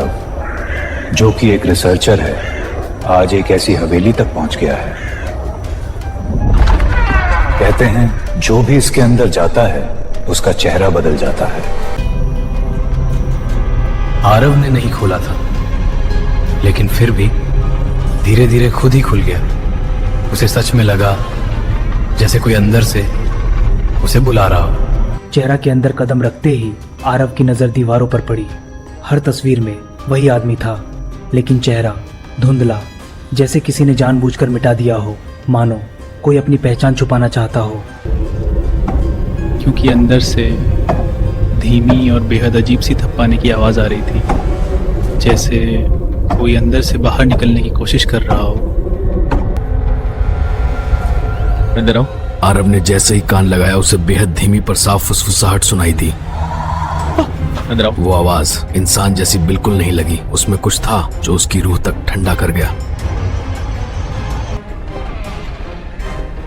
आरव, जो कि एक रिसर्चर है, आज एक ऐसी हवेली तक पहुंच गया है। कहते हैं जो भी इसके अंदर जाता है उसका चेहरा बदल जाता है। आरव ने नहीं खोला था, लेकिन फिर भी धीरे धीरे खुद ही खुल गया। उसे सच में लगा जैसे कोई अंदर से उसे बुला रहा हो। चेहरा के अंदर कदम रखते ही आरव की नजर दीवारों पर पड़ी। हर तस्वीर में वही आदमी था, लेकिन चेहरा धुंधला, जैसे किसी ने जानबूझकर मिटा दिया हो, मानो कोई अपनी पहचान छुपाना चाहता हो। क्योंकि अंदर से धीमी और बेहद अजीब सी थप्पाने की आवाज आ रही थी, जैसे कोई अंदर से बाहर निकलने की कोशिश कर रहा हो। अंदर आओ। आरव ने जैसे ही कान लगाया उसे बेहद धीमी पर साफ फुसफुसाहट सुनाई दी। अंदर आओ। वो आवाज इंसान जैसी बिल्कुल नहीं लगी। उसमें कुछ था जो उसकी रूह तक ठंडा कर गया।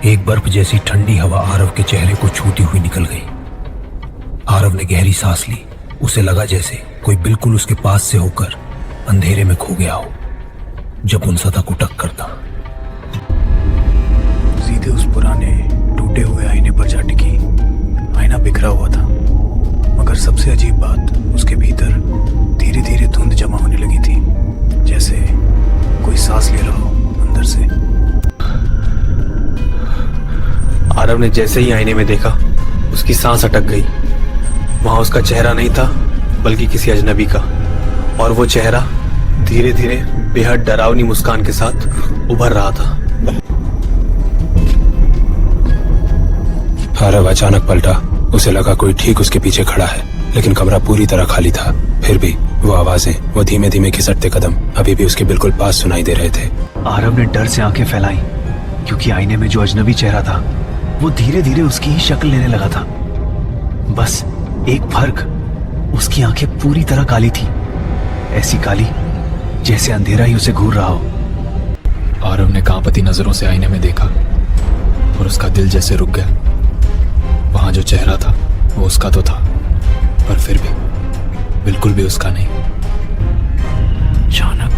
एक बर्फ जैसी ठंडी हवा आरव के चेहरे को छूती हुई निकल गई। आरव ने गहरी सांस ली। उसे लगा जैसे कोई बिल्कुल उसके पास से होकर अंधेरे में खो गया हो, जब उन सदा को टक्कर था। सीधे उस पुराने टूटे हुए आईने पर जा टिकी। आईना बिखरा हुआ था, मगर सबसे अजीब बात, उसके भीतर धीरे धीरे धुंध जमा होने लगी थी, जैसे कोई सांस ले रहा हो अंदर से। आरव ने जैसे ही आईने में देखा, उसकी सांस अटक गई। वहां उसका चेहरा नहीं था, बल्कि किसी अजनबी का, और वो चेहरा धीरे धीरे बेहद डरावनी मुस्कान के साथ उभर रहा था। आरव अचानक पलटा। उसे लगा कोई ठीक उसके पीछे खड़ा है, लेकिन कमरा पूरी तरह खाली था। फिर भी वो आवाजें, वो धीमे धीमे खिसकते कदम अभी भी उसके बिल्कुल पास सुनाई दे रहे थे। आरव ने डर से आंखें फैलाई, क्योंकि आईने में जो अजनबी चेहरा था वो धीरे धीरे उसकी ही शक्ल लेने लगा था। बस एक फर्क, उसकी आंखें पूरी तरह काली थी, ऐसी काली जैसे अंधेरा ही उसे घूर रहा हो। आरव ने कांपती नजरों से आईने में देखा और उसका दिल जैसे रुक गया। वहां जो चेहरा था वो उसका तो था, पर फिर भी बिल्कुल भी उसका नहीं। अचानक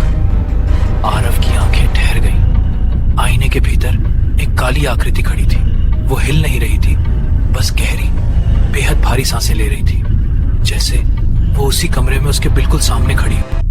आरव की आंखें ठहर गईं। आईने के भीतर एक काली आकृति खड़ी थी। वो हिल नहीं रही थी, बस गहरी बेहद भारी सांसें ले रही थी, जैसे वो उसी कमरे में उसके बिल्कुल सामने खड़ी हो।